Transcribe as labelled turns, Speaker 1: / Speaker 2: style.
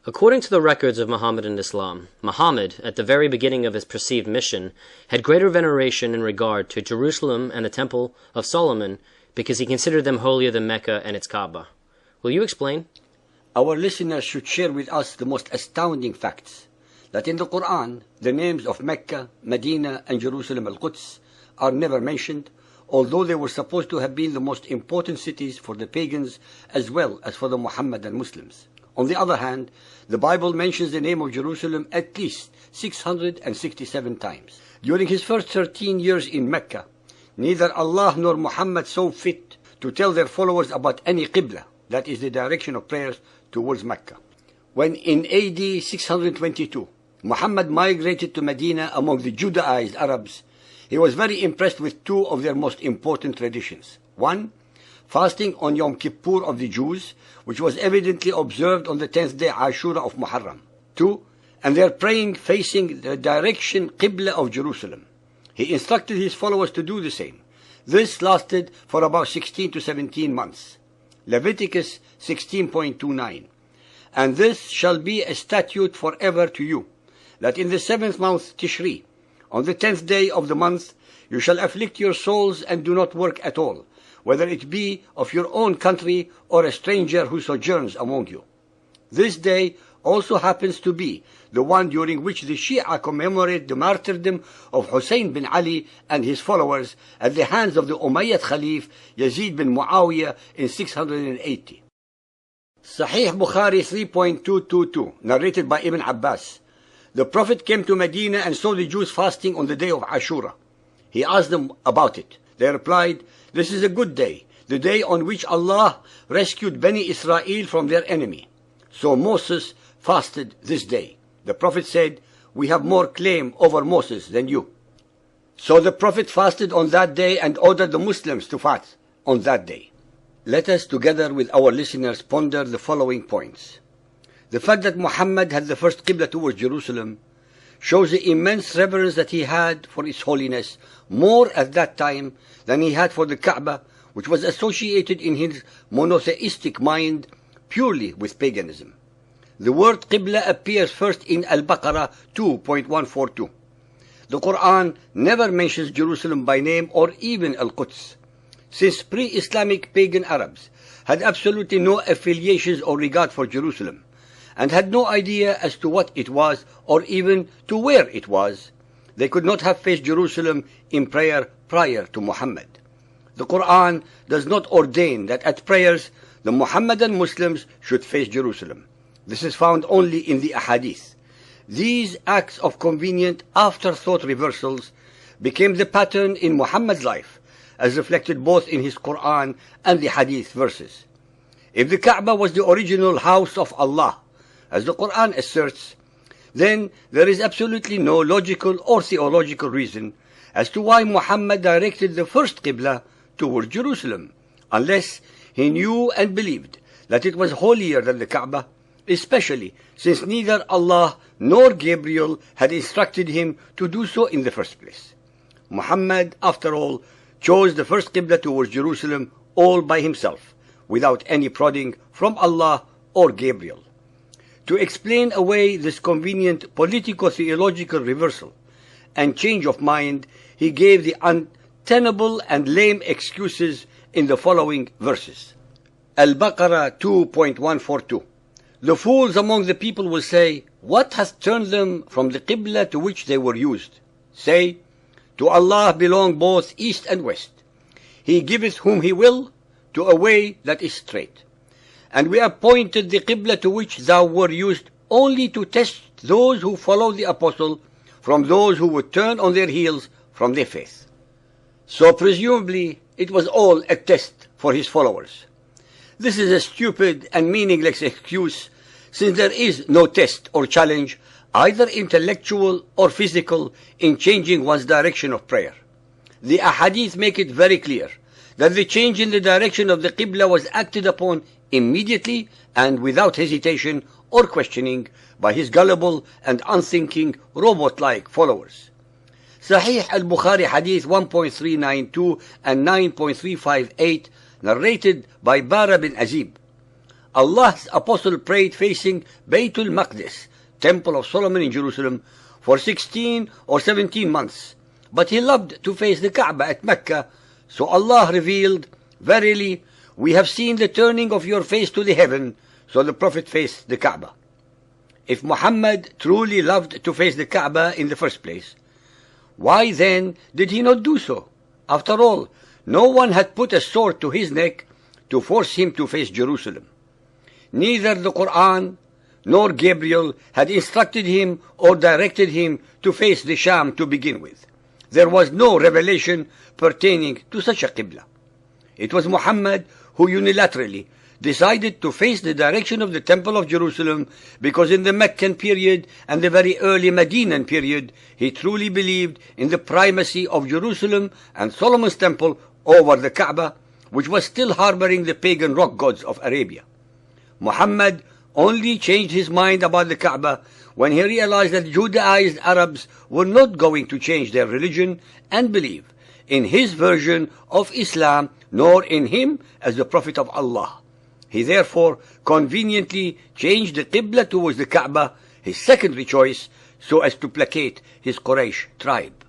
Speaker 1: According to the records of Mohammedan Islam, Muhammad, at the very beginning of his perceived mission, had greater veneration in regard to Jerusalem and the Temple of Solomon because he considered them holier than Mecca and its Kaaba. Will you explain?
Speaker 2: Our listeners should share with us the most astounding facts, that in the Quran, the names of Mecca, Medina, and Jerusalem al-Quds are never mentioned, although they were supposed to have been the most important cities for the pagans as well as for the Muhammadan Muslims. On the other hand, the Bible mentions the name of Jerusalem at least 667 times. During his first 13 years in Mecca, neither Allah nor Muhammad saw fit to tell their followers about any Qibla, that is the direction of prayers towards Mecca. When in AD 622, Muhammad migrated to Medina among the Judaized Arabs, he was very impressed with two of their most important traditions. One, fasting on Yom Kippur of the Jews, which was evidently observed on the 10th day Ashura of Muharram. Two, and their praying facing the direction Qibla of Jerusalem. He instructed his followers to do the same. This lasted for about 16 to 17 months. Leviticus 16.29. And this shall be a statute forever to you, that in the 7th month Tishri, on the 10th day of the month, you shall afflict your souls and do not work at all, whether it be of your own country or a stranger who sojourns among you. This day also happens to be the one during which the Shia commemorate the martyrdom of Hussein bin Ali and his followers at the hands of the Umayyad Khalif Yazid bin Muawiyah in 680. Sahih Bukhari 3.222, narrated by Ibn Abbas. The Prophet came to Medina and saw the Jews fasting on the day of Ashura. He asked them about it. They replied, "This is a good day, the day on which Allah rescued Bani Israel from their enemy. So Moses fasted this day." The Prophet said, "We have more claim over Moses than you." So the Prophet fasted on that day and ordered the Muslims to fast on that day. Let us, together with our listeners, ponder the following points. The fact that Muhammad had the first Qibla towards Jerusalem shows the immense reverence that he had for its holiness, more at that time than he had for the Kaaba, which was associated in his monotheistic mind purely with paganism. The word Qibla appears first in Al-Baqarah 2.142. The Quran never mentions Jerusalem by name or even Al-Quds. Since pre-Islamic pagan Arabs had absolutely no affiliations or regard for Jerusalem, and had no idea as to what it was or even to where it was, they could not have faced Jerusalem in prayer prior to Muhammad. The Quran does not ordain that at prayers the Muhammadan Muslims should face Jerusalem. This is found only in the Ahadith. These acts of convenient afterthought reversals became the pattern in Muhammad's life, as reflected both in his Quran and the Hadith verses. If the Kaaba was the original house of Allah, as the Quran asserts, then there is absolutely no logical or theological reason as to why Muhammad directed the first Qibla towards Jerusalem, unless he knew and believed that it was holier than the Kaaba, especially since neither Allah nor Gabriel had instructed him to do so in the first place. Muhammad, after all, chose the first Qibla towards Jerusalem all by himself, without any prodding from Allah or Gabriel. To explain away this convenient politico-theological reversal and change of mind, he gave the untenable and lame excuses in the following verses. Al-Baqarah 2.142. The fools among the people will say, "What hath turned them from the Qibla to which they were used?" Say, "To Allah belong both east and west. He giveth whom he will to a way that is straight. And we appointed the Qibla to which thou were used only to test those who follow the Apostle from those who would turn on their heels from their faith." So presumably it was all a test for his followers. This is a stupid and meaningless excuse, since there is no test or challenge, either intellectual or physical, in changing one's direction of prayer. The Ahadith make it very clear that the change in the direction of the Qibla was acted upon immediately and without hesitation or questioning by his gullible and unthinking robot-like followers. Sahih al-Bukhari Hadith 1.392 and 9.358, narrated by Bara bin Azib. Allah's apostle prayed facing Baytul Maqdis, Temple of Solomon in Jerusalem, for 16 or 17 months. But he loved to face the Kaaba at Mecca, so Allah revealed, "Verily, we have seen the turning of your face to the heaven," so the Prophet faced the Kaaba. If Muhammad truly loved to face the Kaaba in the first place, why then did he not do so? After all, no one had put a sword to his neck to force him to face Jerusalem. Neither the Quran nor Gabriel had instructed him or directed him to face the Sham to begin with. There was no revelation pertaining to such a Qibla. It was Muhammad who unilaterally decided to face the direction of the Temple of Jerusalem because in the Meccan period and the very early Medinan period, he truly believed in the primacy of Jerusalem and Solomon's Temple over the Kaaba, which was still harboring the pagan rock gods of Arabia. Muhammad only changed his mind about the Kaaba when he realized that Judaized Arabs were not going to change their religion and believe in his version of Islam, nor in him as the Prophet of Allah. He therefore conveniently changed the Qibla towards the Kaaba, his secondary choice, so as to placate his Quraysh tribe.